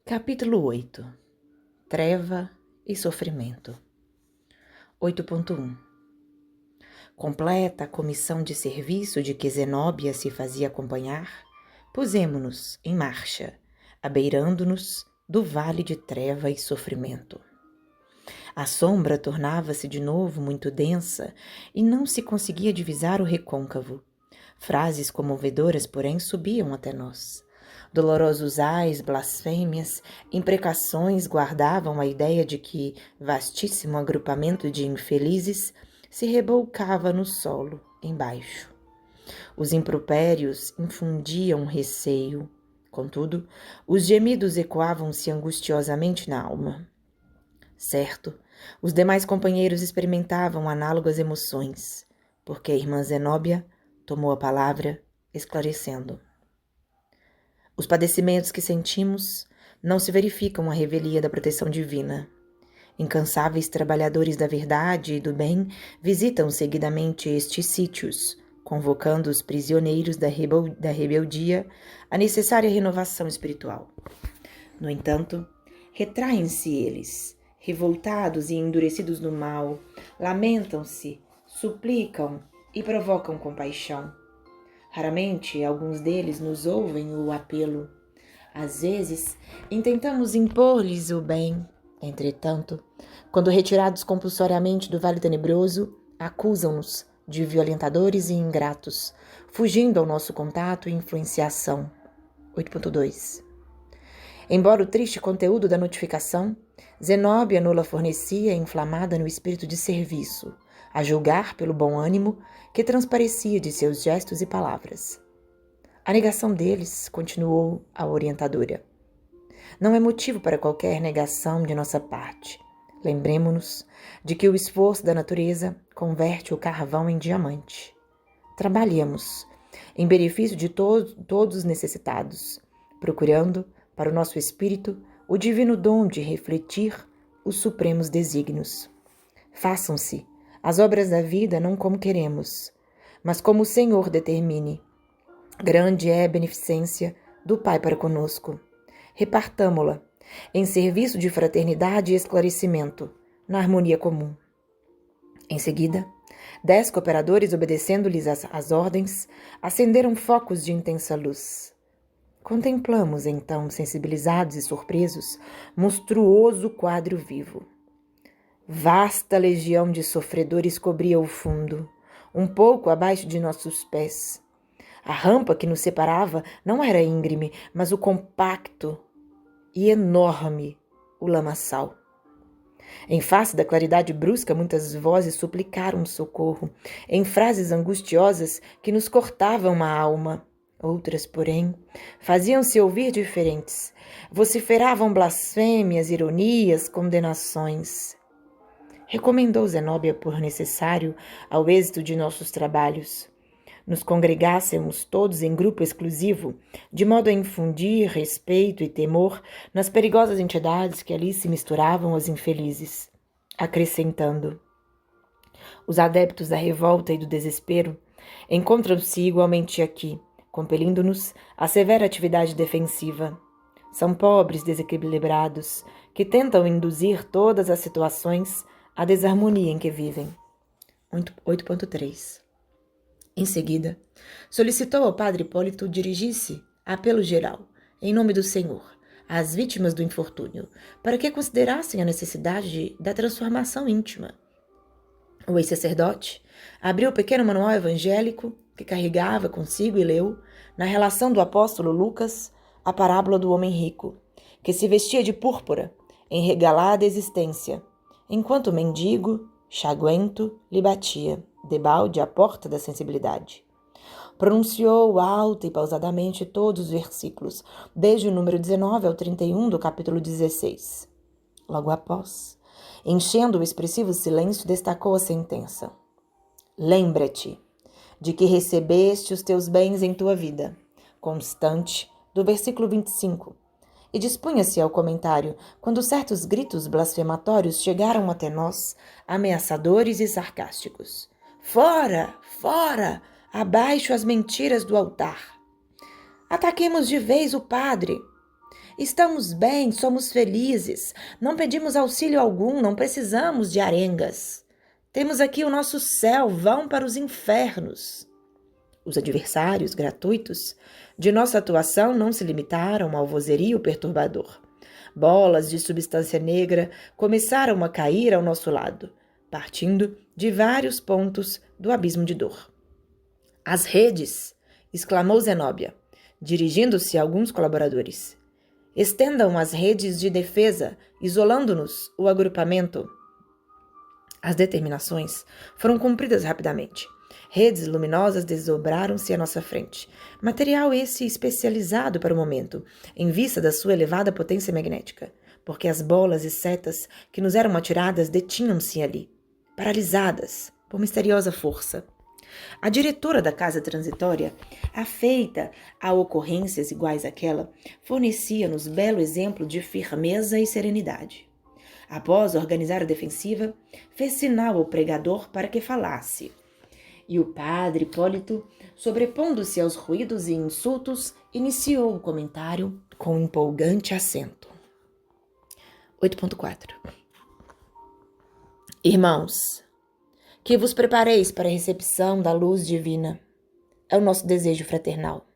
Capítulo 8. Treva e sofrimento. 8.1. Completa a comissão de serviço de que Zenóbia se fazia acompanhar, pusemo-nos em marcha, abeirando-nos do vale de treva e sofrimento. A sombra tornava-se de novo muito densa e não se conseguia divisar o recôncavo. Frases comovedoras, porém, subiam até nós. Dolorosos ais, blasfêmias, imprecações guardavam a ideia de que vastíssimo agrupamento de infelizes se rebolcava no solo, embaixo. Os impropérios infundiam receio. Contudo, os gemidos ecoavam-se angustiosamente na alma. Certo, os demais companheiros experimentavam análogas emoções, porque a irmã Zenóbia tomou a palavra, esclarecendo. Os padecimentos que sentimos não se verificam à revelia da proteção divina. Incansáveis trabalhadores da verdade e do bem visitam seguidamente estes sítios, convocando os prisioneiros da rebeldia à necessária renovação espiritual. No entanto, retraem-se eles, revoltados e endurecidos no mal, lamentam-se, suplicam e provocam compaixão. Raramente alguns deles nos ouvem o apelo. Às vezes, intentamos impor-lhes o bem. Entretanto, quando retirados compulsoriamente do vale tenebroso, acusam-nos de violentadores e ingratos, fugindo ao nosso contato e influenciação. 8.2. Embora o triste conteúdo da notificação, Zenóbia nola fornecia inflamada no espírito de serviço, a julgar pelo bom ânimo que transparecia de seus gestos e palavras. A negação deles, continuou a orientadora, não é motivo para qualquer negação de nossa parte. Lembremo-nos de que o esforço da natureza converte o carvão em diamante. Trabalhemos em benefício de todos os necessitados, procurando, para o nosso espírito, o divino dom de refletir os supremos desígnios. Façam-se as obras da vida não como queremos, mas como o Senhor determine. Grande é a beneficência do Pai para conosco. Repartamo-la em serviço de fraternidade e esclarecimento, na harmonia comum. Em seguida, 10 cooperadores, obedecendo-lhes as ordens, acenderam focos de intensa luz. Contemplamos, então, sensibilizados e surpresos, monstruoso quadro vivo. Vasta legião de sofredores cobria o fundo, um pouco abaixo de nossos pés. A rampa que nos separava não era íngreme, mas o compacto e enorme o lamaçal. Em face da claridade brusca, muitas vozes suplicaram socorro, em frases angustiosas que nos cortavam a alma. Outras, porém, faziam-se ouvir diferentes, vociferavam blasfêmias, ironias, condenações. Recomendou Zenóbia por necessário ao êxito de nossos trabalhos. Nos congregássemos todos em grupo exclusivo, de modo a infundir respeito e temor nas perigosas entidades que ali se misturavam aos infelizes, acrescentando: os adeptos da revolta e do desespero encontram-se igualmente aqui, compelindo-nos à severa atividade defensiva. São pobres desequilibrados que tentam induzir todas as situações à desarmonia em que vivem. 8.3. Em seguida, solicitou ao padre Hipólito dirigisse a apelo geral, em nome do Senhor, às vítimas do infortúnio, para que considerassem a necessidade da transformação íntima. O ex-sacerdote abriu o pequeno manual evangélico que carregava consigo e leu, na relação do apóstolo Lucas, a parábola do homem rico, que se vestia de púrpura, em regalada existência, enquanto o mendigo, chaguento, lhe batia, debalde, à porta da sensibilidade. Pronunciou alta e pausadamente todos os versículos, desde o número 19 ao 31 do capítulo 16. Logo após, enchendo o expressivo silêncio, destacou a sentença: lembra-te de que recebeste os teus bens em tua vida, constante, do versículo 25, e dispunha-se ao comentário, quando certos gritos blasfematórios chegaram até nós, ameaçadores e sarcásticos. Fora! Fora! Abaixo as mentiras do altar! Ataquemos de vez o padre! Estamos bem, somos felizes, não pedimos auxílio algum, não precisamos de arengas. Temos aqui o nosso céu, vão para os infernos. Os adversários gratuitos de nossa atuação não se limitaram ao vozerio perturbador. Bolas de substância negra começaram a cair ao nosso lado, partindo de vários pontos do abismo de dor. As redes! Exclamou Zenóbia, dirigindo-se a alguns colaboradores. Estendam as redes de defesa, isolando-nos o agrupamento. As determinações foram cumpridas rapidamente. Redes luminosas desdobraram-se à nossa frente. Material esse especializado para o momento, em vista da sua elevada potência magnética, porque as bolas e setas que nos eram atiradas detinham-se ali, paralisadas por misteriosa força. A diretora da casa transitória, afeita a ocorrências iguais àquela, fornecia-nos belo exemplo de firmeza e serenidade. Após organizar a defensiva, fez sinal ao pregador para que falasse. E o padre Hipólito, sobrepondo-se aos ruídos e insultos, iniciou o comentário com empolgante acento. 8.4 Irmãos, que vos prepareis para a recepção da luz divina. É o nosso desejo fraternal.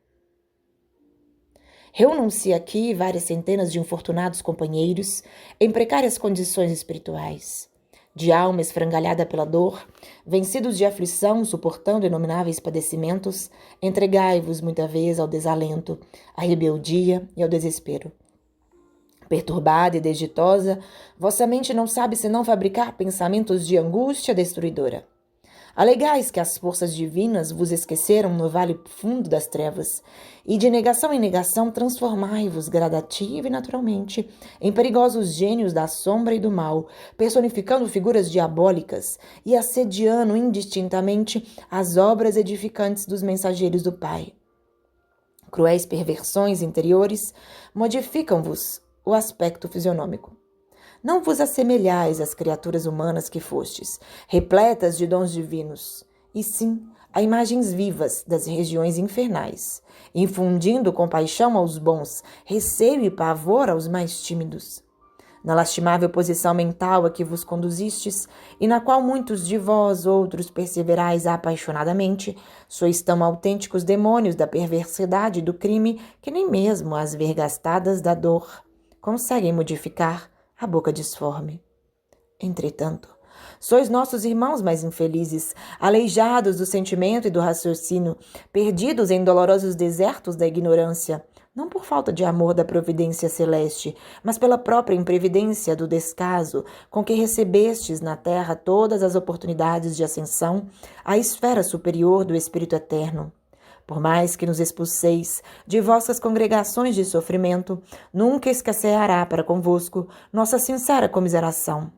Reúnam-se aqui várias centenas de infortunados companheiros em precárias condições espirituais, de alma esfrangalhada pela dor, vencidos de aflição, suportando inomináveis padecimentos, entregai-vos muita vez ao desalento, à rebeldia e ao desespero. Perturbada e desditosa, vossa mente não sabe senão fabricar pensamentos de angústia destruidora. Alegais que as forças divinas vos esqueceram no vale fundo das trevas, e de negação em negação transformai-vos gradativa e naturalmente em perigosos gênios da sombra e do mal, personificando figuras diabólicas e assediando indistintamente as obras edificantes dos mensageiros do Pai. Cruéis perversões interiores modificam-vos o aspecto fisionômico. Não vos assemelhais às criaturas humanas que fostes, repletas de dons divinos, e sim a imagens vivas das regiões infernais, infundindo compaixão aos bons, receio e pavor aos mais tímidos. Na lastimável posição mental a que vos conduzistes, e na qual muitos de vós outros perseverais apaixonadamente, sois tão autênticos demônios da perversidade e do crime que nem mesmo as vergastadas da dor conseguem modificar a boca disforme. Entretanto, sois nossos irmãos mais infelizes, aleijados do sentimento e do raciocínio, perdidos em dolorosos desertos da ignorância, não por falta de amor da providência celeste, mas pela própria imprevidência do descaso com que recebestes na terra todas as oportunidades de ascensão à esfera superior do Espírito Eterno. Por mais que nos expulseis de vossas congregações de sofrimento, nunca escasseará para convosco nossa sincera comiseração.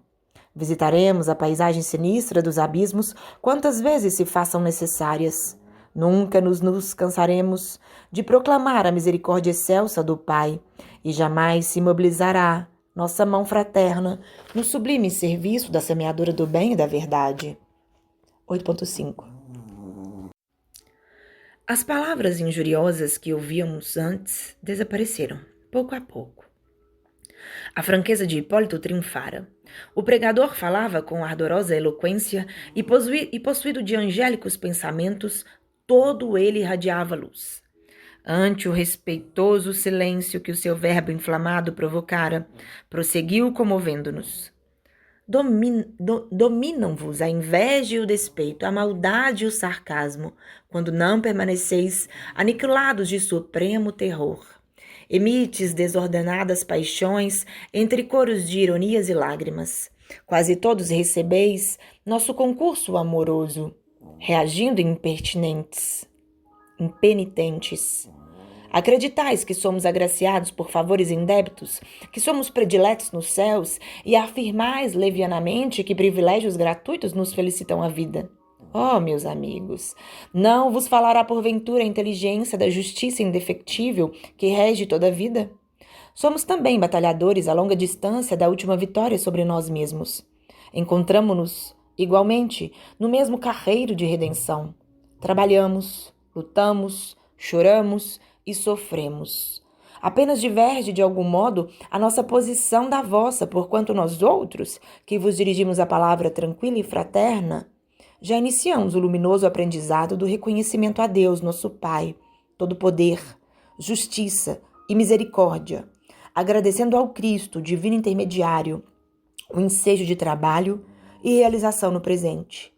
Visitaremos a paisagem sinistra dos abismos quantas vezes se façam necessárias. Nunca nos cansaremos de proclamar a misericórdia excelsa do Pai, e jamais se mobilizará nossa mão fraterna no sublime serviço da semeadura do bem e da verdade. 8.5 As palavras injuriosas que ouvíamos antes desapareceram, pouco a pouco. A franqueza de Hipólito triunfara. O pregador falava com ardorosa eloquência e possuído de angélicos pensamentos, todo ele irradiava luz. Ante o respeitoso silêncio que o seu verbo inflamado provocara, prosseguiu comovendo-nos. Dominam-vos a inveja e o despeito, a maldade e o sarcasmo, quando não permaneceis aniquilados de supremo terror. Emites desordenadas paixões entre coros de ironias e lágrimas. Quase todos recebeis nosso concurso amoroso, reagindo impenitentes. Acreditais que somos agraciados por favores indébitos, que somos prediletos nos céus, e afirmais levianamente que privilégios gratuitos nos felicitam a vida. Oh, meus amigos, não vos falará porventura a inteligência da justiça indefectível que rege toda a vida? Somos também batalhadores a longa distância da última vitória sobre nós mesmos. Encontramo-nos, igualmente, no mesmo carreiro de redenção. Trabalhamos, lutamos, choramos e sofremos. Apenas diverge, de algum modo, a nossa posição da vossa, porquanto nós outros, que vos dirigimos a palavra tranquila e fraterna, já iniciamos o luminoso aprendizado do reconhecimento a Deus, nosso Pai, todo poder, justiça e misericórdia, agradecendo ao Cristo, divino intermediário, o ensejo de trabalho e realização no presente.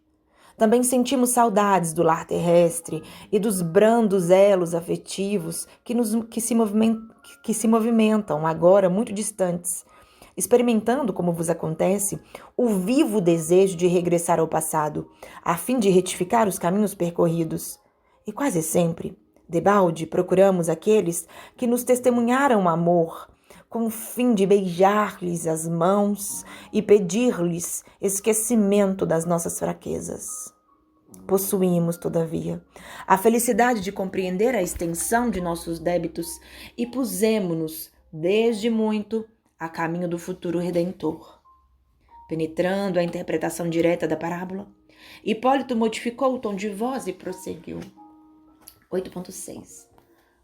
Também sentimos saudades do lar terrestre e dos brandos elos afetivos que se movimentam agora muito distantes, experimentando, como vos acontece, o vivo desejo de regressar ao passado, a fim de retificar os caminhos percorridos. E quase sempre, debalde, procuramos aqueles que nos testemunharam amor, com o fim de beijar-lhes as mãos e pedir-lhes esquecimento das nossas fraquezas. Possuímos, todavia, a felicidade de compreender a extensão de nossos débitos e pusemo-nos, desde muito, a caminho do futuro Redentor. Penetrando a interpretação direta da parábola, Hipólito modificou o tom de voz e prosseguiu. 8.6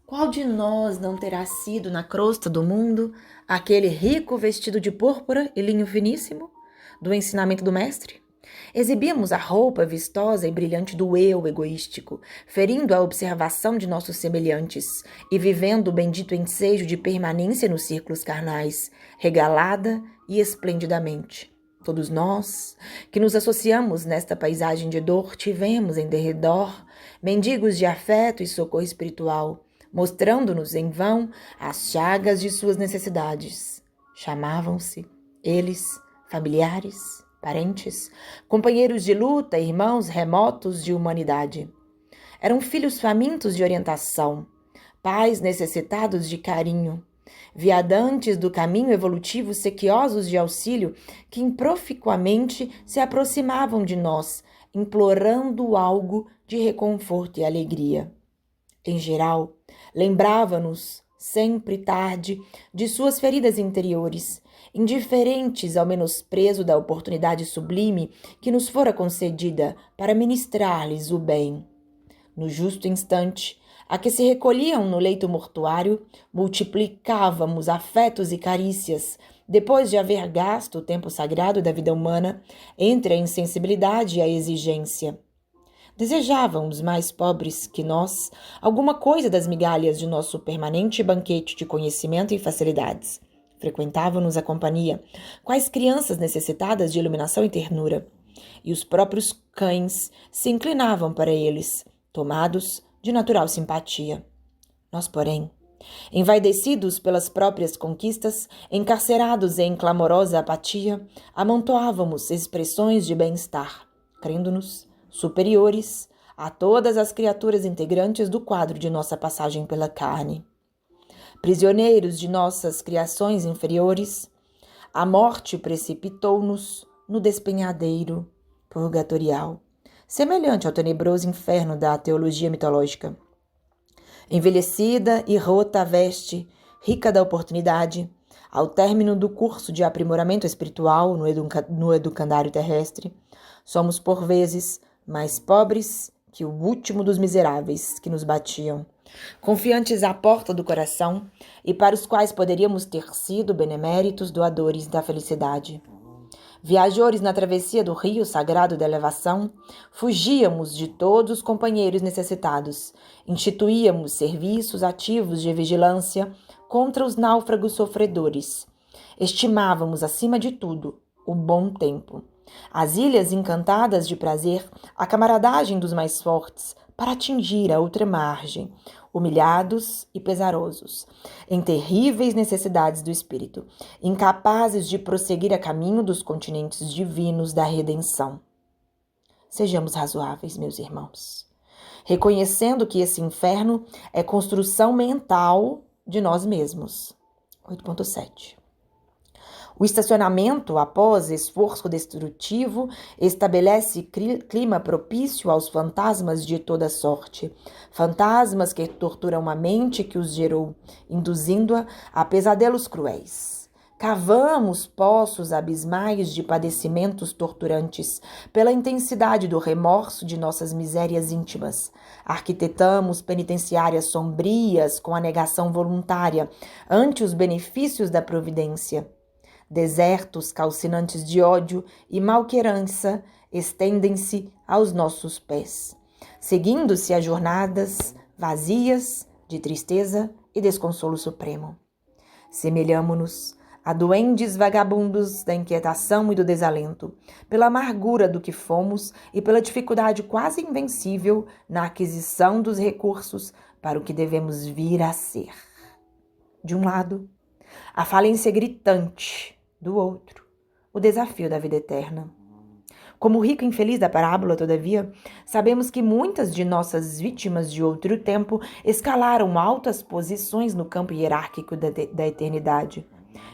Qual de nós não terá sido, na crosta do mundo, aquele rico vestido de púrpura e linho finíssimo, do ensinamento do mestre? Exibimos a roupa vistosa e brilhante do eu egoístico, ferindo a observação de nossos semelhantes e vivendo o bendito ensejo de permanência nos círculos carnais, regalada e esplendidamente. Todos nós, que nos associamos nesta paisagem de dor, tivemos em derredor mendigos de afeto e socorro espiritual, mostrando-nos em vão as chagas de suas necessidades. Chamavam-se, eles, familiares, parentes, companheiros de luta, irmãos remotos de humanidade. Eram filhos famintos de orientação, pais necessitados de carinho, viadantes do caminho evolutivo sequiosos de auxílio que improficuamente se aproximavam de nós, implorando algo de reconforto e alegria. Em geral, lembrava-nos, sempre tarde, de suas feridas interiores, indiferentes ao menosprezo da oportunidade sublime que nos fora concedida para ministrar-lhes o bem. No justo instante a que se recolhiam no leito mortuário, multiplicávamos afetos e carícias, depois de haver gasto o tempo sagrado da vida humana entre a insensibilidade e a exigência. Desejavam os mais pobres que nós alguma coisa das migalhas de nosso permanente banquete de conhecimento e facilidades. Frequentavam-nos a companhia, quais crianças necessitadas de iluminação e ternura, e os próprios cães se inclinavam para eles, tomados de natural simpatia. Nós, porém, envaidecidos pelas próprias conquistas, encarcerados em clamorosa apatia, amontoávamos expressões de bem-estar, crendo-nos superiores a todas as criaturas integrantes do quadro de nossa passagem pela carne. Prisioneiros de nossas criações inferiores, a morte precipitou-nos no despenhadeiro purgatorial, semelhante ao tenebroso inferno da teologia mitológica. Envelhecida e rota a veste, rica da oportunidade, ao término do curso de aprimoramento espiritual no educandário terrestre, somos por vezes mais pobres que o último dos miseráveis que nos batiam, confiantes à porta do coração e para os quais poderíamos ter sido beneméritos doadores da felicidade. Viajores na travessia do rio sagrado da elevação, fugíamos de todos os companheiros necessitados, instituíamos serviços ativos de vigilância contra os náufragos sofredores. Estimávamos, acima de tudo, o bom tempo, as ilhas encantadas de prazer, a camaradagem dos mais fortes, para atingir a outra margem, humilhados e pesarosos, em terríveis necessidades do espírito, incapazes de prosseguir a caminho dos continentes divinos da redenção. Sejamos razoáveis, meus irmãos, reconhecendo que esse inferno é construção mental de nós mesmos. 8.7 O estacionamento, após esforço destrutivo, estabelece clima propício aos fantasmas de toda sorte. Fantasmas que torturam a mente que os gerou, induzindo-a a pesadelos cruéis. Cavamos poços abismais de padecimentos torturantes pela intensidade do remorso de nossas misérias íntimas. Arquitetamos penitenciárias sombrias com a negação voluntária ante os benefícios da providência. Desertos calcinantes de ódio e malquerança estendem-se aos nossos pés, seguindo-se as jornadas vazias de tristeza e desconsolo supremo. Semelhamo-nos a duendes vagabundos da inquietação e do desalento, pela amargura do que fomos e pela dificuldade quase invencível na aquisição dos recursos para o que devemos vir a ser. De um lado, a falência gritante, do outro, o desafio da vida eterna. Como o rico infeliz da parábola, todavia, sabemos que muitas de nossas vítimas de outro tempo escalaram altas posições no campo hierárquico da eternidade,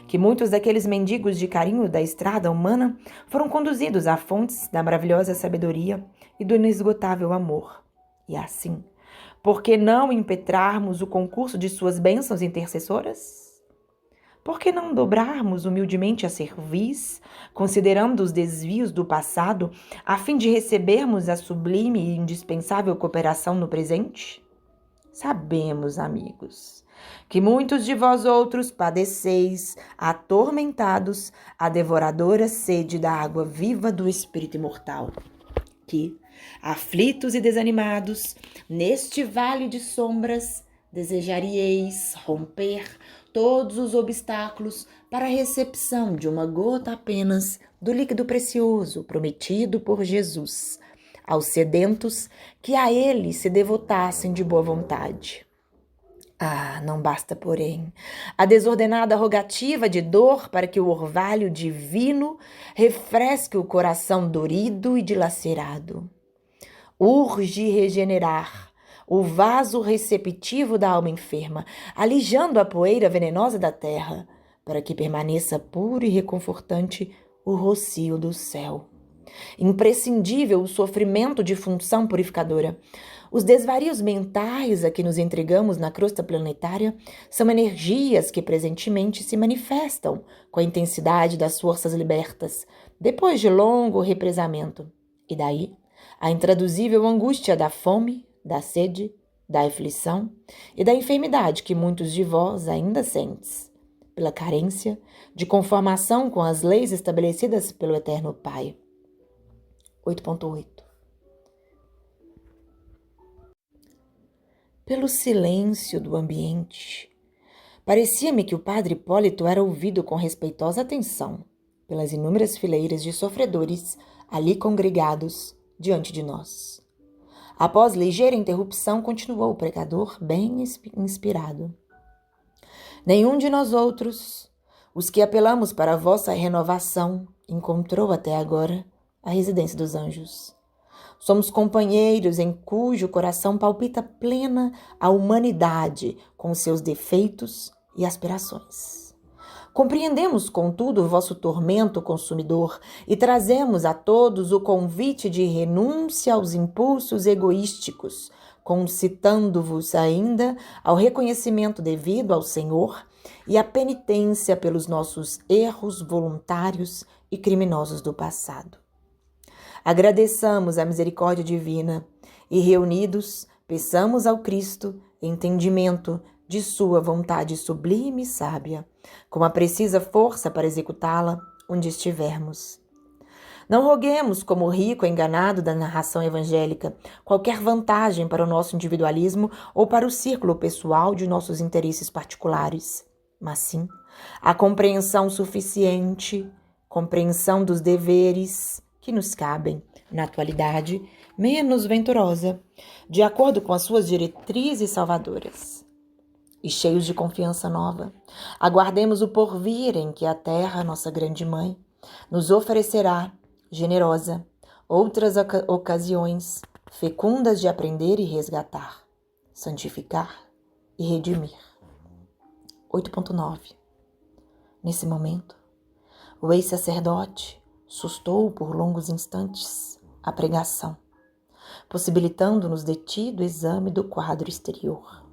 que muitos daqueles mendigos de carinho da estrada humana foram conduzidos a fontes da maravilhosa sabedoria e do inesgotável amor. E assim, por que não impetrarmos o concurso de suas bênçãos intercessoras? Por que não dobrarmos humildemente a cerviz, considerando os desvios do passado, a fim de recebermos a sublime e indispensável cooperação no presente? Sabemos, amigos, que muitos de vós outros padeceis, atormentados, a devoradora sede da água viva do Espírito imortal, que, aflitos e desanimados, neste vale de sombras, desejaríeis romper todos os obstáculos para a recepção de uma gota apenas do líquido precioso prometido por Jesus aos sedentos que a ele se devotassem de boa vontade. Ah, não basta, porém, a desordenada rogativa de dor para que o orvalho divino refresque o coração dorido e dilacerado. Urge regenerar o vaso receptivo da alma enferma, alijando a poeira venenosa da terra, para que permaneça puro e reconfortante o rocio do céu. Imprescindível o sofrimento de função purificadora. Os desvarios mentais a que nos entregamos na crosta planetária são energias que presentemente se manifestam com a intensidade das forças libertas, depois de longo represamento. E daí, a intraduzível angústia da fome, da sede, da aflição e da enfermidade que muitos de vós ainda sentes, pela carência de conformação com as leis estabelecidas pelo Eterno Pai. 8.8. Pelo silêncio do ambiente, parecia-me que o padre Hipólito era ouvido com respeitosa atenção pelas inúmeras fileiras de sofredores ali congregados diante de nós. Após ligeira interrupção, continuou o pregador, bem inspirado. Nenhum de nós outros, os que apelamos para a vossa renovação, encontrou até agora a residência dos anjos. Somos companheiros em cujo coração palpita plena a humanidade com seus defeitos e aspirações. Compreendemos, contudo, o vosso tormento consumidor e trazemos a todos o convite de renúncia aos impulsos egoísticos, concitando-vos ainda ao reconhecimento devido ao Senhor e à penitência pelos nossos erros voluntários e criminosos do passado. Agradeçamos a misericórdia divina e, reunidos, peçamos ao Cristo entendimento de sua vontade sublime e sábia, com a precisa força para executá-la onde estivermos. Não roguemos, como o rico enganado da narração evangélica, qualquer vantagem para o nosso individualismo ou para o círculo pessoal de nossos interesses particulares, mas sim a compreensão suficiente, compreensão dos deveres que nos cabem, na atualidade menos venturosa, de acordo com as suas diretrizes salvadoras. E cheios de confiança nova, aguardemos o porvir em que a terra, nossa grande mãe, nos oferecerá, generosa, outras ocasiões fecundas de aprender e resgatar, santificar e redimir. 8.9. Nesse momento, o ex-sacerdote sustou por longos instantes a pregação, possibilitando-nos detido exame do quadro exterior.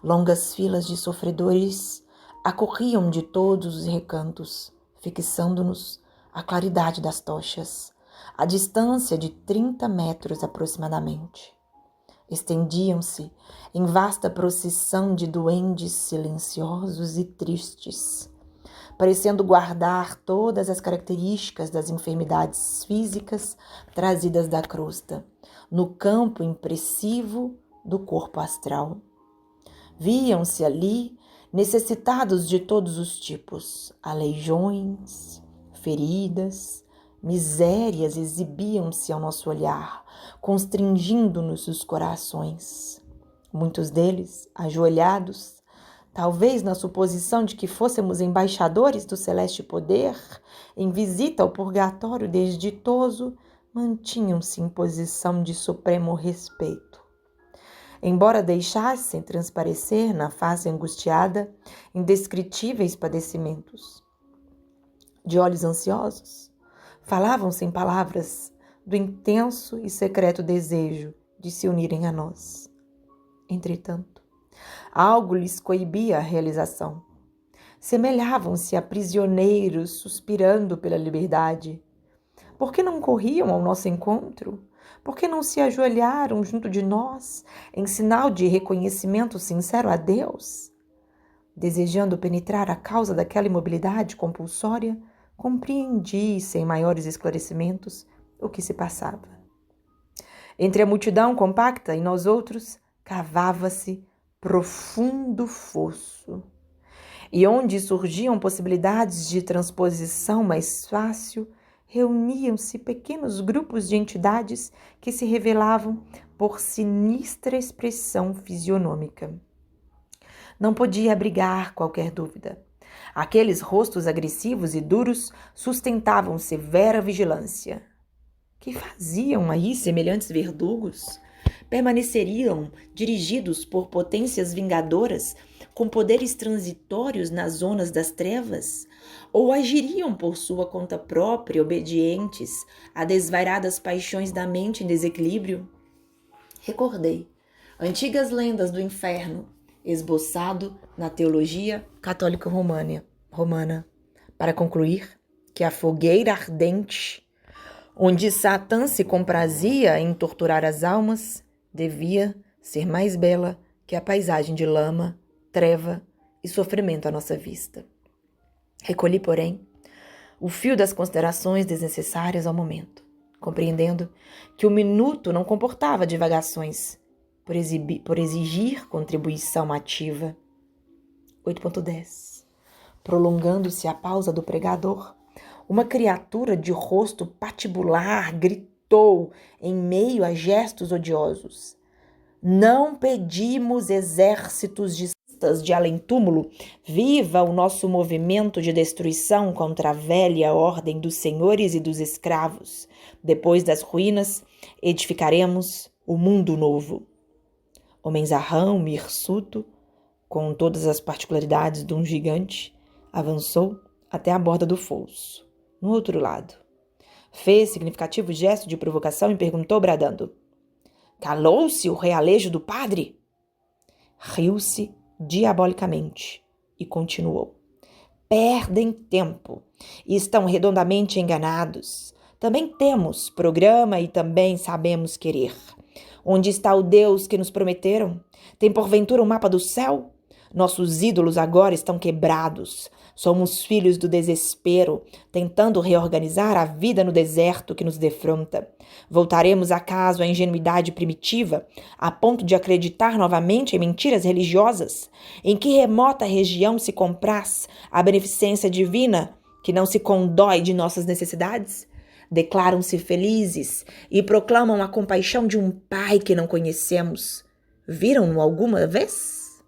Longas filas de sofredores acorriam de todos os recantos, fixando-nos a claridade das tochas, a distância de 30 metros aproximadamente. Estendiam-se em vasta procissão de duendes silenciosos e tristes, parecendo guardar todas as características das enfermidades físicas trazidas da crosta, no campo impressivo do corpo astral. Viam-se ali necessitados de todos os tipos, aleijões, feridas, misérias exibiam-se ao nosso olhar, constringindo-nos os corações. Muitos deles, ajoelhados, talvez na suposição de que fôssemos embaixadores do celeste poder, em visita ao purgatório desditoso, mantinham-se em posição de supremo respeito. Embora deixassem transparecer na face angustiada indescritíveis padecimentos. De olhos ansiosos, falavam sem palavras do intenso e secreto desejo de se unirem a nós. Entretanto, algo lhes coibia a realização. Semelhavam-se a prisioneiros suspirando pela liberdade. Por que não corriam ao nosso encontro? Por que não se ajoelharam junto de nós, em sinal de reconhecimento sincero a Deus? Desejando penetrar a causa daquela imobilidade compulsória, compreendi, sem maiores esclarecimentos, o que se passava. Entre a multidão compacta e nós outros, cavava-se profundo fosso, e onde surgiam possibilidades de transposição mais fácil, reuniam-se pequenos grupos de entidades que se revelavam por sinistra expressão fisionômica. Não podia abrigar qualquer dúvida. Aqueles rostos agressivos e duros sustentavam severa vigilância. Que faziam aí semelhantes verdugos? Permaneceriam dirigidos por potências vingadoras, com poderes transitórios nas zonas das trevas? Ou agiriam por sua conta própria, obedientes a desvairadas paixões da mente em desequilíbrio? Recordei antigas lendas do inferno, esboçado na teologia católica romana, para concluir que a fogueira ardente, onde Satã se comprazia em torturar as almas, devia ser mais bela que a paisagem de lama, treva e sofrimento à nossa vista. Recolhi, porém, o fio das considerações desnecessárias ao momento, compreendendo que o minuto não comportava divagações por exigir contribuição ativa. 8.10. Prolongando-se a pausa do pregador, uma criatura de rosto patibular gritou em meio a gestos odiosos: não pedimos exércitos de além-túmulo. Viva o nosso movimento de destruição contra a velha ordem dos senhores e dos escravos. Depois das ruínas, edificaremos o mundo novo. O menzarrão hirsuto, com todas as particularidades de um gigante, avançou até a borda do fosso, no outro lado. Fez significativo gesto de provocação e perguntou, bradando: calou-se o realejo do padre? Riu-se diabolicamente e continuou: perdem tempo e estão redondamente enganados. Também temos programa e também sabemos querer. Onde está o Deus que nos prometeram? Tem porventura um mapa do céu? Nossos ídolos agora estão quebrados. Somos filhos do desespero, tentando reorganizar a vida no deserto que nos defronta. Voltaremos acaso à ingenuidade primitiva, a ponto de acreditar novamente em mentiras religiosas? Em que remota região se compraz a beneficência divina que não se condói de nossas necessidades? Declaram-se felizes e proclamam a compaixão de um pai que não conhecemos. Viram-no alguma vez?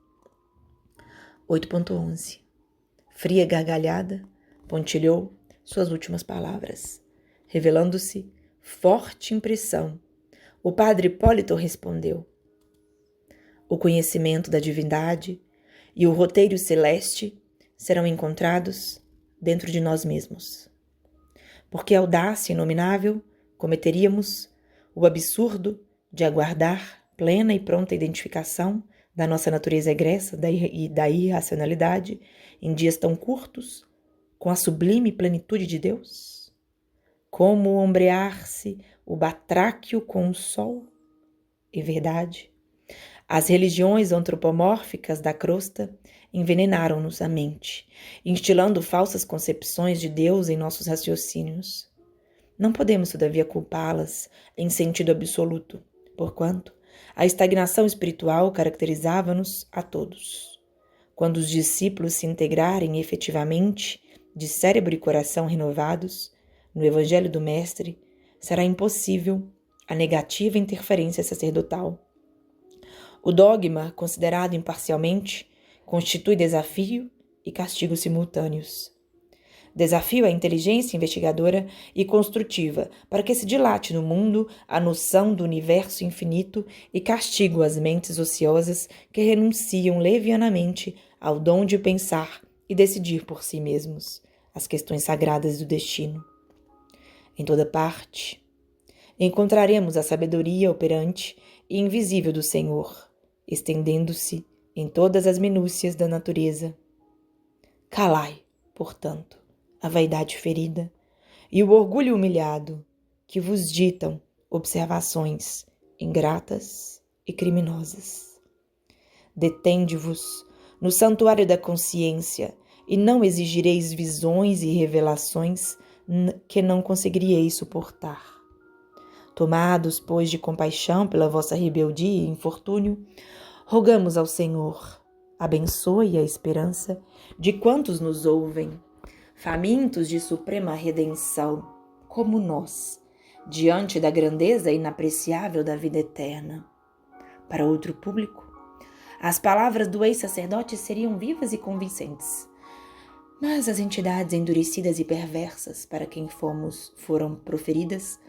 8.11. Fria gargalhada pontilhou suas últimas palavras, revelando-se forte impressão. O padre Hipólito respondeu: o conhecimento da divindade e o roteiro celeste serão encontrados dentro de nós mesmos. Porque audácia inominável cometeríamos o absurdo de aguardar plena e pronta identificação da nossa natureza egressa e da irracionalidade em dias tão curtos, com a sublime plenitude de Deus? Como ombrear-se o batráquio com o sol? Em verdade, as religiões antropomórficas da crosta envenenaram-nos a mente, instilando falsas concepções de Deus em nossos raciocínios. Não podemos, todavia, culpá-las em sentido absoluto, porquanto a estagnação espiritual caracterizava-nos a todos. Quando os discípulos se integrarem efetivamente, de cérebro e coração renovados, no Evangelho do Mestre, será impossível a negativa interferência sacerdotal. O dogma, considerado imparcialmente, constitui desafio e castigo simultâneos. Desafio à inteligência investigadora e construtiva para que se dilate no mundo a noção do universo infinito e castigo às mentes ociosas que renunciam levianamente ao dom de pensar e decidir por si mesmos as questões sagradas do destino. Em toda parte, encontraremos a sabedoria operante e invisível do Senhor, estendendo-se em todas as minúcias da natureza. Calai, portanto, a vaidade ferida e o orgulho humilhado que vos ditam observações ingratas e criminosas. Detende-vos no santuário da consciência e não exigireis visões e revelações que não conseguiríeis suportar. Tomados, pois, de compaixão pela vossa rebeldia e infortúnio, rogamos ao Senhor, abençoe a esperança de quantos nos ouvem, famintos de suprema redenção, como nós, diante da grandeza inapreciável da vida eterna. Para outro público, as palavras do ex-sacerdote seriam vivas e convincentes, mas as entidades endurecidas e perversas para quem foram proferidas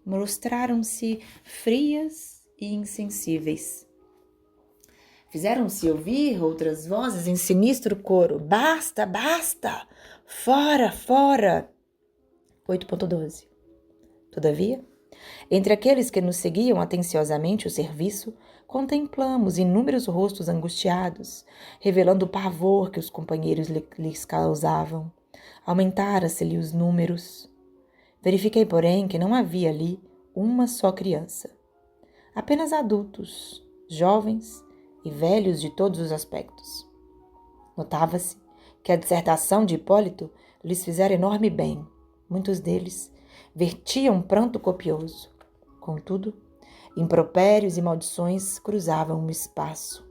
mostraram-se frias e insensíveis. Fizeram-se ouvir outras vozes em sinistro coro. Basta, basta! Fora, fora! 8.12. Todavia, entre aqueles que nos seguiam atenciosamente o serviço, contemplamos inúmeros rostos angustiados, revelando o pavor que os companheiros lhes causavam. Aumentaram-se-lhe os números. Verifiquei, porém, que não havia ali uma só criança. Apenas adultos, jovens e velhos de todos os aspectos. Notava-se que a dissertação de Hipólito lhes fizera enorme bem. Muitos deles vertiam pranto copioso. Contudo, impropérios e maldições cruzavam o espaço.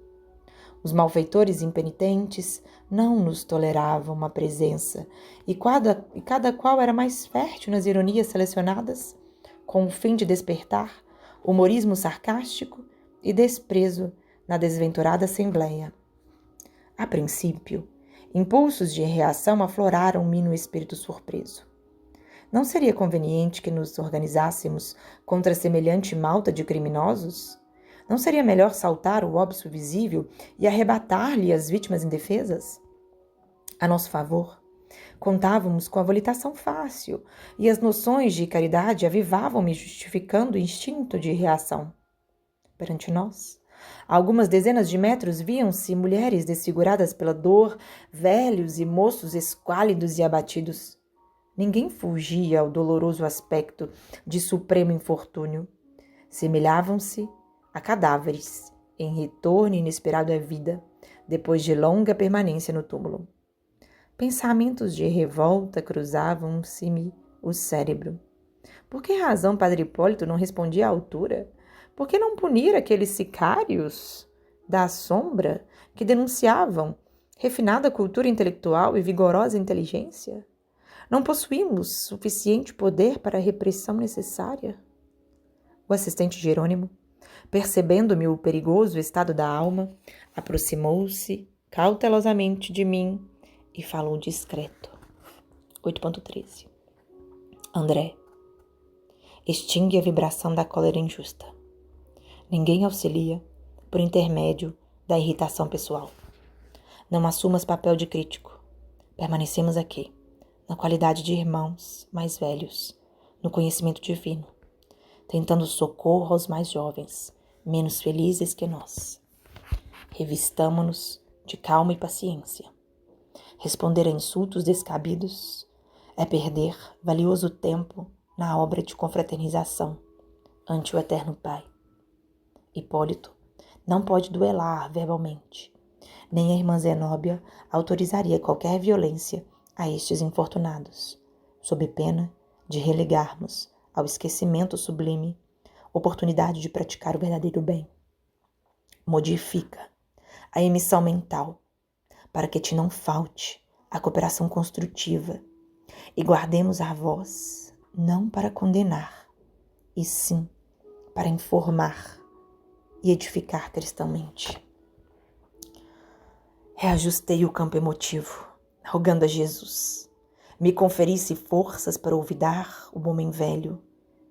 Os malfeitores impenitentes não nos toleravam uma presença, e cada qual era mais fértil nas ironias selecionadas, com o fim de despertar humorismo sarcástico e desprezo na desventurada assembleia. A princípio, impulsos de reação afloraram-me no espírito surpreso. Não seria conveniente que nos organizássemos contra semelhante malta de criminosos? Não seria melhor saltar o óbito visível e arrebatar-lhe as vítimas indefesas? A nosso favor, contávamos com a volitação fácil, e as noções de caridade avivavam-me, justificando o instinto de reação. Perante nós, a algumas dezenas de metros viam-se mulheres desfiguradas pela dor, velhos e moços esquálidos e abatidos. Ninguém fugia ao doloroso aspecto de supremo infortúnio. Semelhavam-se a cadáveres em retorno inesperado à vida, depois de longa permanência no túmulo. Pensamentos de revolta cruzavam-se-me o cérebro. Por que razão Padre Hipólito não respondia à altura? Por que não punir aqueles sicários da sombra que denunciavam refinada cultura intelectual e vigorosa inteligência? Não possuímos suficiente poder para a repressão necessária? O assistente Jerônimo, percebendo-me o perigoso estado da alma, aproximou-se cautelosamente de mim e falou discreto. 8.13. André, extingue a vibração da cólera injusta. Ninguém auxilia por intermédio da irritação pessoal. Não assumas papel de crítico. Permanecemos aqui, na qualidade de irmãos mais velhos, no conhecimento divino, tentando socorro aos mais jovens, menos felizes que nós. Revistamo-nos de calma e paciência. Responder a insultos descabidos é perder valioso tempo na obra de confraternização ante o Eterno Pai. Hipólito não pode duelar verbalmente, nem a irmã Zenóbia autorizaria qualquer violência a estes infortunados, sob pena de relegarmos ao esquecimento sublime oportunidade de praticar o verdadeiro bem. Modifica a emissão mental para que te não falte a cooperação construtiva e guardemos a voz não para condenar, e sim para informar e edificar cristãmente. Reajustei o campo emotivo, rogando a Jesus, me conferisse forças para olvidar o homem velho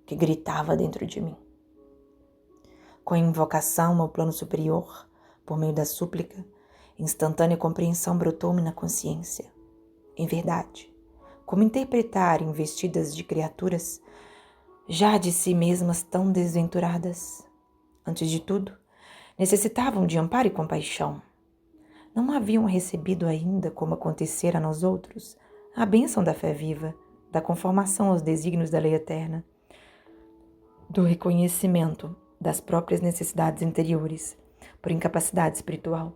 que gritava dentro de mim. Com a invocação ao plano superior, por meio da súplica, instantânea compreensão brotou-me na consciência. Em verdade, como interpretar investidas de criaturas já de si mesmas tão desventuradas? Antes de tudo, necessitavam de amparo e compaixão. Não haviam recebido ainda, como acontecera a nós outros, a bênção da fé viva, da conformação aos desígnios da lei eterna, do reconhecimento das próprias necessidades interiores, por incapacidade espiritual.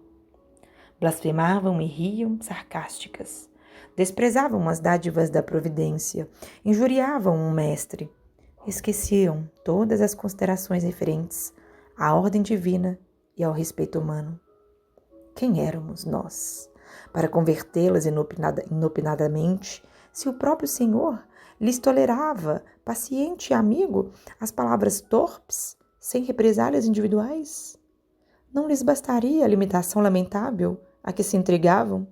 Blasfemavam e riam sarcásticas, desprezavam as dádivas da providência, injuriavam um mestre, esqueciam todas as considerações referentes à ordem divina e ao respeito humano. Quem éramos nós para convertê-las inopinadamente, se o próprio Senhor lhes tolerava, paciente e amigo, as palavras torpes, sem represálias individuais? Não lhes bastaria a limitação lamentável a que se entregavam?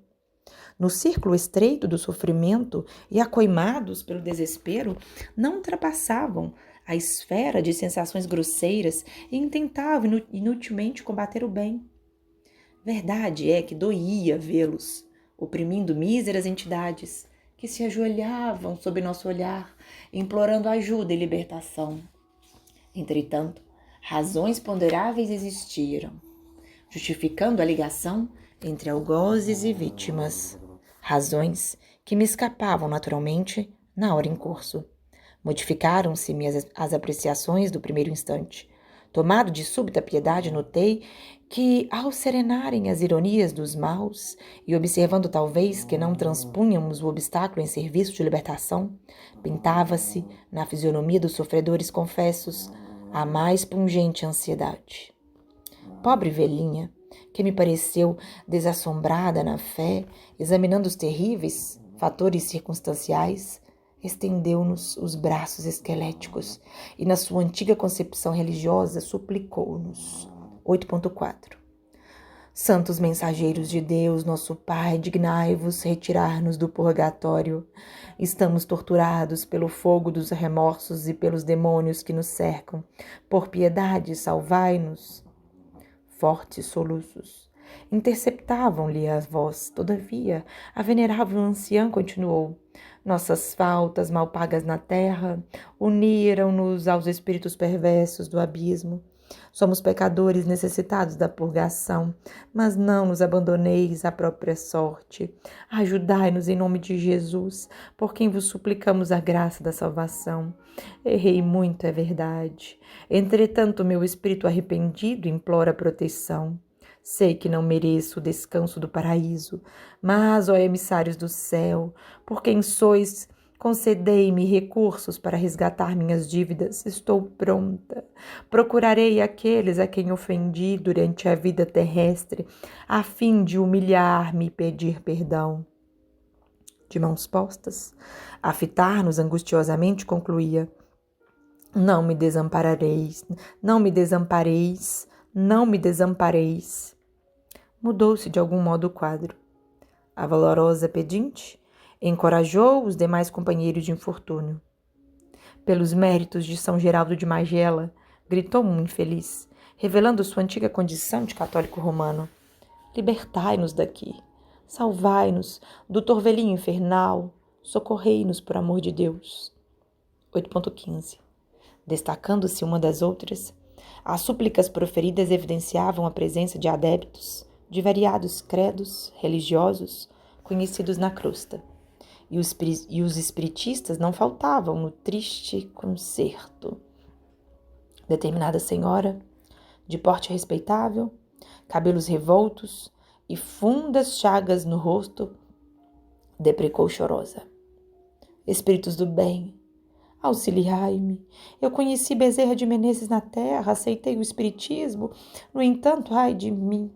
No círculo estreito do sofrimento e acoimados pelo desespero, não ultrapassavam a esfera de sensações grosseiras e intentavam inutilmente combater o bem. Verdade é que doía vê-los, oprimindo míseras entidades que se ajoelhavam sob nosso olhar, implorando ajuda e libertação. Entretanto, razões ponderáveis existiram, justificando a ligação entre algozes e vítimas. Razões que me escapavam naturalmente na hora em curso. Modificaram-se-me as apreciações do primeiro instante. Tomado de súbita piedade, notei que, ao serenarem as ironias dos maus e observando talvez que não transpunhamos o obstáculo em serviço de libertação, pintava-se na fisionomia dos sofredores confessos a mais pungente ansiedade. Pobre velhinha, que me pareceu desassombrada na fé, examinando os terríveis fatores circunstanciais, estendeu-nos os braços esqueléticos e, na sua antiga concepção religiosa, suplicou-nos. 8.4 Santos mensageiros de Deus, nosso Pai, dignai-vos retirar-nos do purgatório. Estamos torturados pelo fogo dos remorsos e pelos demônios que nos cercam. Por piedade, salvai-nos. Fortes soluços interceptavam-lhe a voz. Todavia, a venerável anciã continuou. Nossas faltas mal pagas na terra uniram-nos aos espíritos perversos do abismo. Somos pecadores necessitados da purgação, mas não nos abandoneis à própria sorte. Ajudai-nos em nome de Jesus, por quem vos suplicamos a graça da salvação. Errei muito, é verdade. Entretanto, meu espírito arrependido implora proteção. Sei que não mereço o descanso do paraíso, mas, ó emissários do céu, por quem sois, concedei-me recursos para resgatar minhas dívidas. Estou pronta. Procurarei aqueles a quem ofendi durante a vida terrestre, a fim de humilhar-me e pedir perdão. De mãos postas, a fitar-nos angustiosamente, concluía: Não me desamparareis, não me desampareis, não me desampareis. Mudou-se de algum modo o quadro. A valorosa pedinte encorajou os demais companheiros de infortúnio. Pelos méritos de São Geraldo de Magela, gritou um infeliz, revelando sua antiga condição de católico romano: libertai-nos daqui, salvai-nos do torvelinho infernal, socorrei-nos por amor de Deus. 8.15 Destacando-se uma das outras, As súplicas proferidas evidenciavam a presença de adeptos de variados credos religiosos conhecidos na crosta. E os espiritistas não faltavam no triste concerto. Determinada senhora, de porte respeitável, cabelos revoltos e fundas chagas no rosto, deprecou chorosa. Espíritos do bem, auxiliai-me. Eu conheci Bezerra de Menezes na terra, aceitei o espiritismo. No entanto, ai de mim,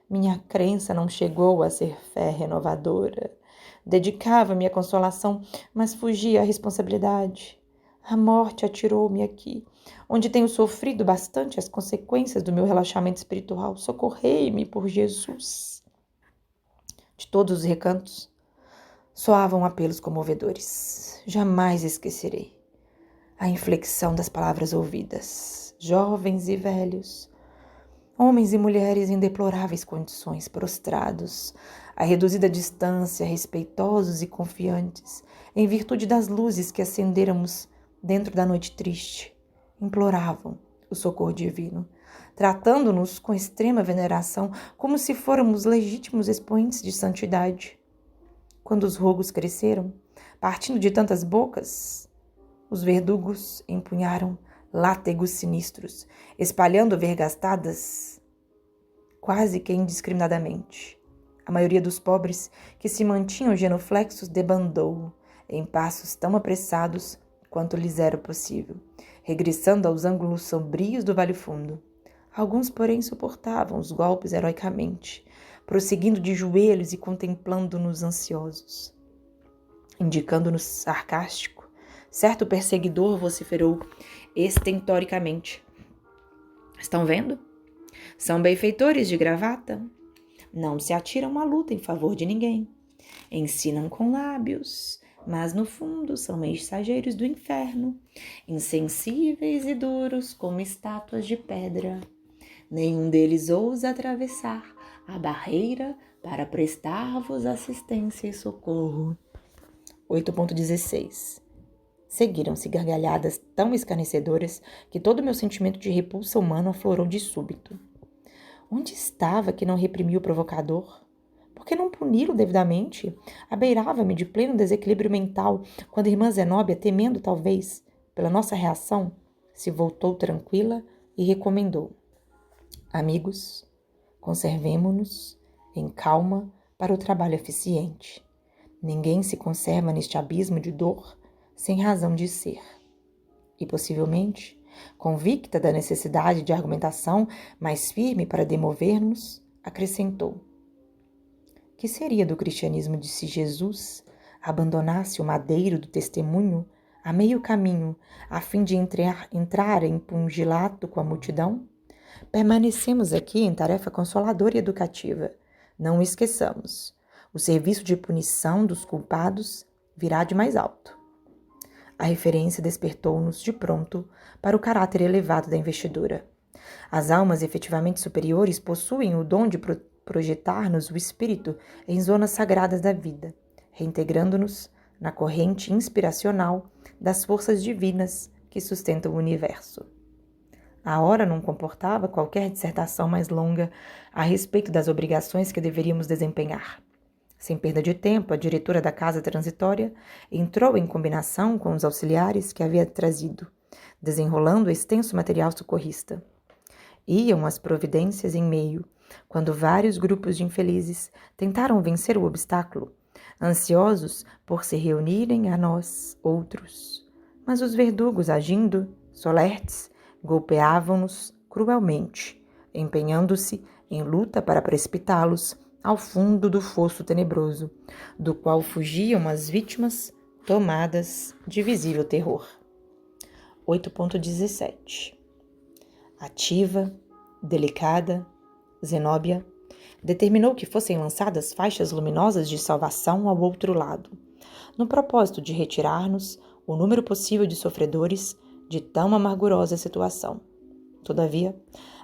minha crença não chegou a ser fé renovadora. Dedicava-me à consolação, mas fugia à responsabilidade. A morte atirou-me aqui, onde tenho sofrido bastante as consequências do meu relaxamento espiritual. Socorrei-me por Jesus. De todos os recantos, soavam apelos comovedores. Jamais esquecerei a inflexão das palavras ouvidas. Jovens e velhos, homens e mulheres em deploráveis condições, prostrados, a reduzida distância, respeitosos e confiantes, em virtude das luzes que acendêramos dentro da noite triste, imploravam o socorro divino, tratando-nos com extrema veneração, como se fôramos legítimos expoentes de santidade. Quando os rogos cresceram, partindo de tantas bocas, os verdugos empunharam látegos sinistros, espalhando vergastadas quase que indiscriminadamente. A maioria dos pobres que se mantinham genuflexos debandou, em passos tão apressados quanto lhes era possível, regressando aos ângulos sombrios do Vale Fundo. Alguns, porém, suportavam os golpes heroicamente, prosseguindo de joelhos e contemplando-nos ansiosos. Indicando-nos sarcástico, certo perseguidor vociferou estentoricamente: estão vendo? São benfeitores de gravata. Não se atiram à luta em favor de ninguém. Ensinam com lábios, mas no fundo são mensageiros do inferno, insensíveis e duros como estátuas de pedra. Nenhum deles ousa atravessar a barreira para prestar-vos assistência e socorro. 8.16. Seguiram-se gargalhadas tão escarnecedoras que todo o meu sentimento de repulsa humana aflorou de súbito. Onde estava que não reprimiu o provocador? Por que não puni-lo devidamente? Abeirava-me de pleno desequilíbrio mental quando a irmã Zenóbia, temendo talvez pela nossa reação, se voltou tranquila e recomendou: amigos, conservemo-nos em calma para o trabalho eficiente. Ninguém se conserva neste abismo de dor sem razão de ser. E possivelmente, convicta da necessidade de argumentação mais firme para demover-nos, acrescentou: que seria do cristianismo se Jesus abandonasse o madeiro do testemunho a meio caminho, a fim de entrar em pungilato com a multidão? Permanecemos aqui em tarefa consoladora e educativa. Não o esqueçamos. O serviço de punição dos culpados virá de mais alto. A referência despertou-nos de pronto para o caráter elevado da investidura. As almas efetivamente superiores possuem o dom de projetar-nos o espírito em zonas sagradas da vida, reintegrando-nos na corrente inspiracional das forças divinas que sustentam o universo. A hora não comportava qualquer dissertação mais longa a respeito das obrigações que deveríamos desempenhar. Sem perda de tempo, a diretora da casa transitória entrou em combinação com os auxiliares que havia trazido, desenrolando extenso material socorrista. Iam as providências em meio, quando vários grupos de infelizes tentaram vencer o obstáculo, ansiosos por se reunirem a nós, outros. Mas os verdugos, agindo, solertes, golpeavam-nos cruelmente, empenhando-se em luta para precipitá-los ao fundo do fosso tenebroso, do qual fugiam as vítimas tomadas de visível terror. 8.17. Ativa, delicada, Zenóbia determinou que fossem lançadas faixas luminosas de salvação ao outro lado, no propósito de retirar-nos o número possível de sofredores de tão amargurosa situação. Todavia,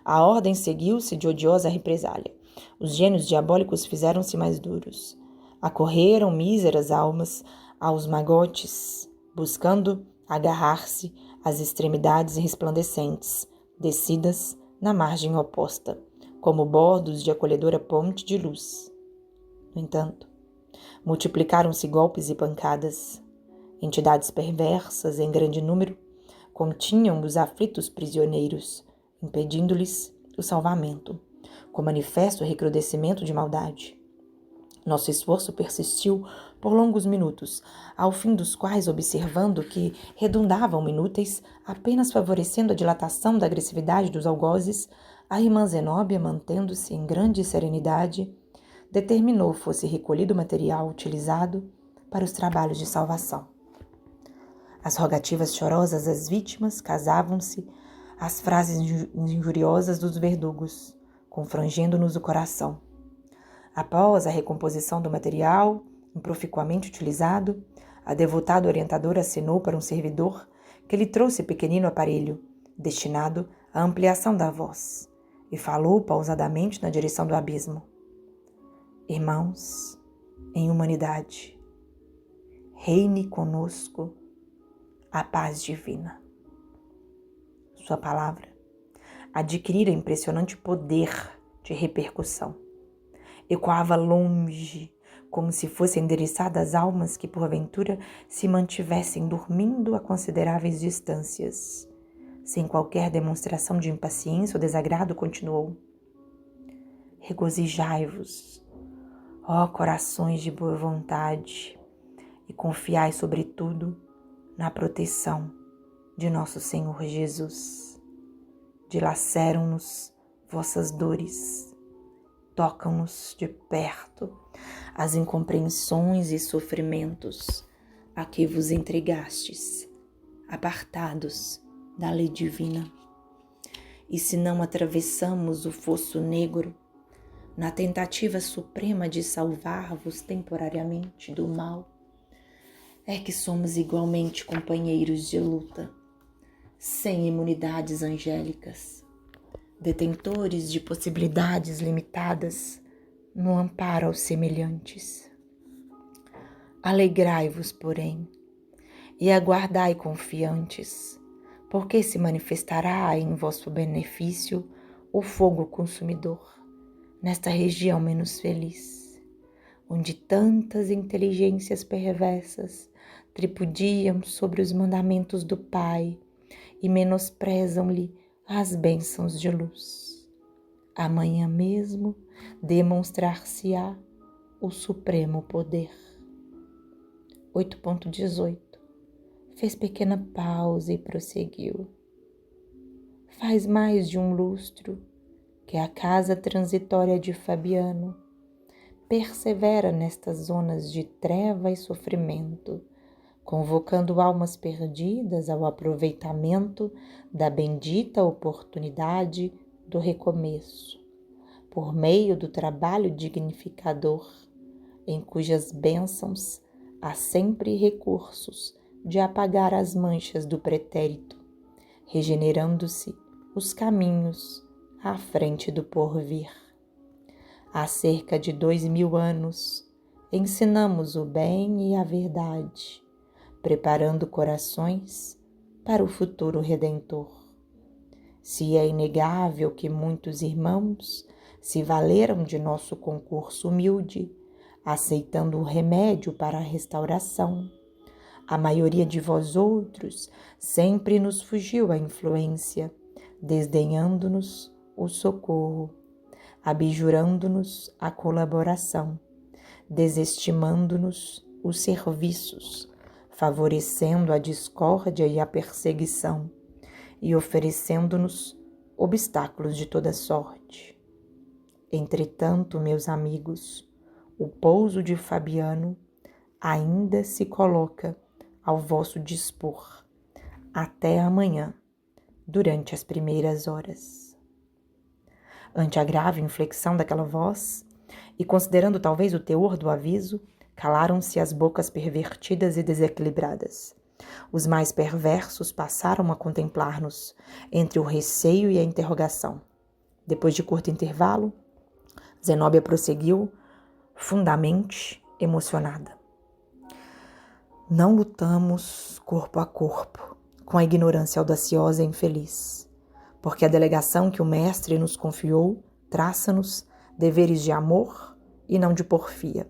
a ordem seguiu-se de odiosa represália. Os gênios diabólicos fizeram-se mais duros. Acorreram míseras almas aos magotes, buscando agarrar-se às extremidades resplandecentes, descidas na margem oposta, como bordos de acolhedora ponte de luz. No entanto, multiplicaram-se golpes e pancadas. Entidades perversas, em grande número, continham os aflitos prisioneiros, impedindo-lhes o salvamento, com manifesto recrudescimento de maldade. Nosso esforço persistiu por longos minutos, ao fim dos quais, observando que redundavam inúteis, apenas favorecendo a dilatação da agressividade dos algozes, a irmã Zenóbia, mantendo-se em grande serenidade, determinou fosse recolhido o material utilizado para os trabalhos de salvação. As rogativas chorosas das vítimas casavam-se às frases injuriosas dos verdugos, confrangendo-nos o coração. Após a recomposição do material, improficuamente utilizado, a devotada orientadora acenou para um servidor que lhe trouxe pequenino aparelho, destinado à ampliação da voz, e falou pausadamente na direção do abismo. Irmãos, em humanidade, reine conosco a paz divina. Sua palavra adquirira impressionante poder de repercussão. Ecoava longe, como se fosse endereçada às almas que, porventura, se mantivessem dormindo a consideráveis distâncias. Sem qualquer demonstração de impaciência ou desagrado, continuou: regozijai-vos, ó corações de boa vontade, e confiai, sobretudo, na proteção de nosso Senhor Jesus. Dilaceram-nos vossas dores, tocam-nos de perto as incompreensões e sofrimentos a que vos entregastes, apartados da lei divina. E se não atravessamos o fosso negro, na tentativa suprema de salvar-vos temporariamente do mal, é que somos igualmente companheiros de luta, sem imunidades angélicas, detentores de possibilidades limitadas no amparo aos semelhantes. Alegrai-vos, porém, e aguardai confiantes, porque se manifestará em vosso benefício o fogo consumidor, nesta região menos feliz, onde tantas inteligências perversas tripudiam sobre os mandamentos do Pai e menosprezam-lhe as bênçãos de luz. Amanhã mesmo demonstrar-se-á o supremo poder. 8.18. Fez pequena pausa e prosseguiu. Faz mais de um lustro que a casa transitória de Fabiano persevera nestas zonas de treva e sofrimento, convocando almas perdidas ao aproveitamento da bendita oportunidade do recomeço, por meio do trabalho dignificador, em cujas bênçãos há sempre recursos de apagar as manchas do pretérito, regenerando-se os caminhos à frente do porvir. Há cerca de 2000 anos, ensinamos o bem e a verdade, preparando corações para o futuro redentor. Se é inegável que muitos irmãos se valeram de nosso concurso humilde, aceitando o remédio para a restauração, a maioria de vós outros sempre nos fugiu a influência, desdenhando-nos o socorro, abjurando-nos a colaboração, desestimando-nos os serviços, favorecendo a discórdia e a perseguição e oferecendo-nos obstáculos de toda sorte. Entretanto, meus amigos, o pouso de Fabiano ainda se coloca ao vosso dispor até amanhã, durante as primeiras horas. Ante a grave inflexão daquela voz, e considerando talvez o teor do aviso, calaram-se as bocas pervertidas e desequilibradas. Os mais perversos passaram a contemplar-nos, entre o receio e a interrogação. Depois de curto intervalo, Zenóbia prosseguiu, fundamente emocionada. Não lutamos corpo a corpo com a ignorância audaciosa e infeliz, porque a delegação que o Mestre nos confiou traça-nos deveres de amor e não de porfia.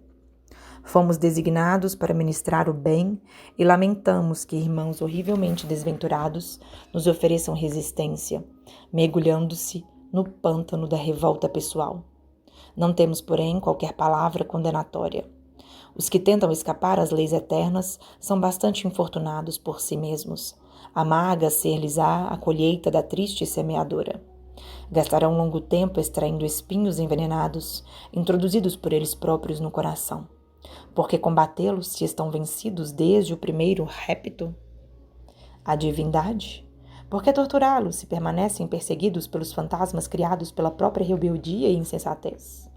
Fomos designados para ministrar o bem e lamentamos que irmãos horrivelmente desventurados nos ofereçam resistência, mergulhando-se no pântano da revolta pessoal. Não temos, porém, qualquer palavra condenatória. Os que tentam escapar às leis eternas são bastante infortunados por si mesmos. Amarga ser-lhes-á a colheita da triste semeadora. Gastarão longo tempo extraindo espinhos envenenados, introduzidos por eles próprios no coração. Porque combatê-los se estão vencidos desde o primeiro répito? A divindade? Por que torturá-los se permanecem perseguidos pelos fantasmas criados pela própria rebeldia e insensatez?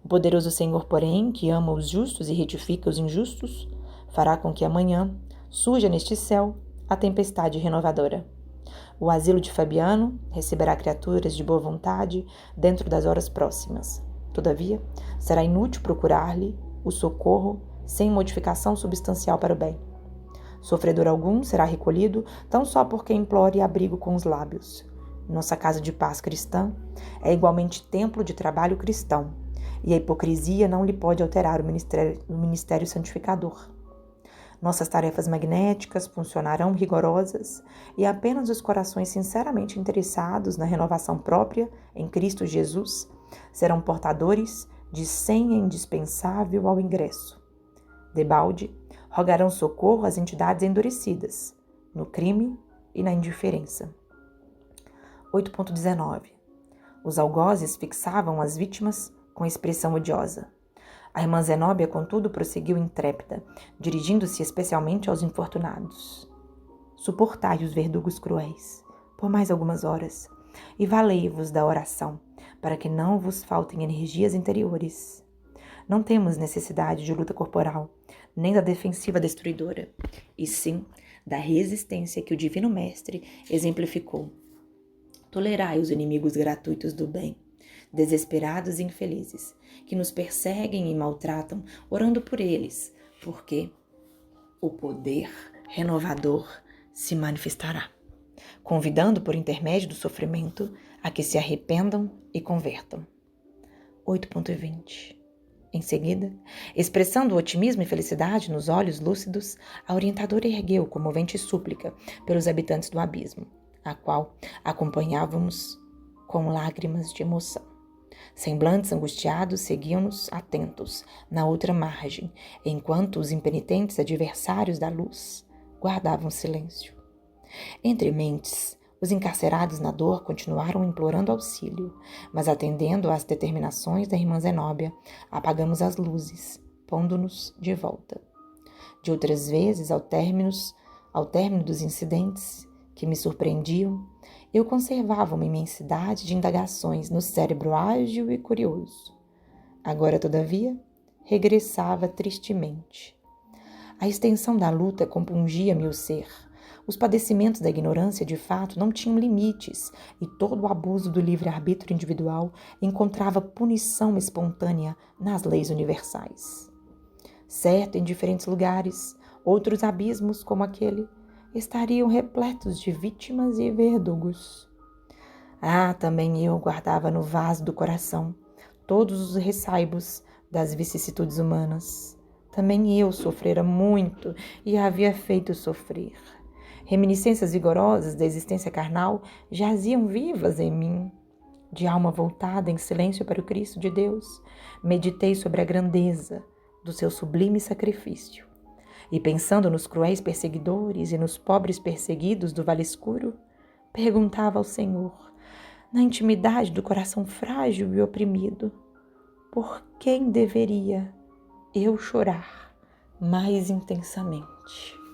O poderoso Senhor, porém, que ama os justos e retifica os injustos, fará com que amanhã surja neste céu a tempestade renovadora. O asilo de Fabiano receberá criaturas de boa vontade dentro das horas próximas. Todavia, será inútil procurar-lhe o socorro sem modificação substancial para o bem. Sofredor algum será recolhido tão só porque implore abrigo com os lábios. Nossa casa de paz cristã é igualmente templo de trabalho cristão, e a hipocrisia não lhe pode alterar o ministério santificador. Nossas tarefas magnéticas funcionarão rigorosas e apenas os corações sinceramente interessados na renovação própria em Cristo Jesus serão portadores de senha indispensável ao ingresso. Debalde, rogarão socorro às entidades endurecidas, no crime e na indiferença. 8.19. Os algozes fixavam as vítimas com expressão odiosa. A irmã Zenóbia, contudo, prosseguiu intrépida, dirigindo-se especialmente aos infortunados. Suportai os verdugos cruéis, por mais algumas horas, e valei-vos da oração, para que não vos faltem energias interiores. Não temos necessidade de luta corporal, nem da defensiva destruidora, e sim da resistência que o Divino Mestre exemplificou. Tolerai os inimigos gratuitos do bem, desesperados e infelizes, que nos perseguem e maltratam, orando por eles, porque o poder renovador se manifestará, convidando por intermédio do sofrimento a que se arrependam e convertam. 8.20. Em seguida, expressando otimismo e felicidade nos olhos lúcidos, a orientadora ergueu comovente súplica pelos habitantes do abismo, a qual acompanhávamos com lágrimas de emoção. Semblantes angustiados seguiam-nos atentos na outra margem, enquanto os impenitentes adversários da luz guardavam silêncio. Entre mentes, os encarcerados na dor continuaram implorando auxílio, mas atendendo às determinações da irmã Zenóbia, apagamos as luzes, pondo-nos de volta. De outras vezes, ao término dos incidentes que me surpreendiam, eu conservava uma imensidade de indagações no cérebro ágil e curioso. Agora, todavia, regressava tristemente. A extensão da luta compungia-me o ser. Os padecimentos da ignorância, de fato, não tinham limites, e todo o abuso do livre-arbítrio individual encontrava punição espontânea nas leis universais. Certo, em diferentes lugares, outros abismos como aquele estariam repletos de vítimas e verdugos. Também eu guardava no vaso do coração todos os ressaibos das vicissitudes humanas. Também eu sofrera muito e havia feito sofrer. Reminiscências vigorosas da existência carnal jaziam vivas em mim. De alma voltada em silêncio para o Cristo de Deus, meditei sobre a grandeza do seu sublime sacrifício. E pensando nos cruéis perseguidores e nos pobres perseguidos do Vale Escuro, perguntava ao Senhor, na intimidade do coração frágil e oprimido, por quem deveria eu chorar mais intensamente?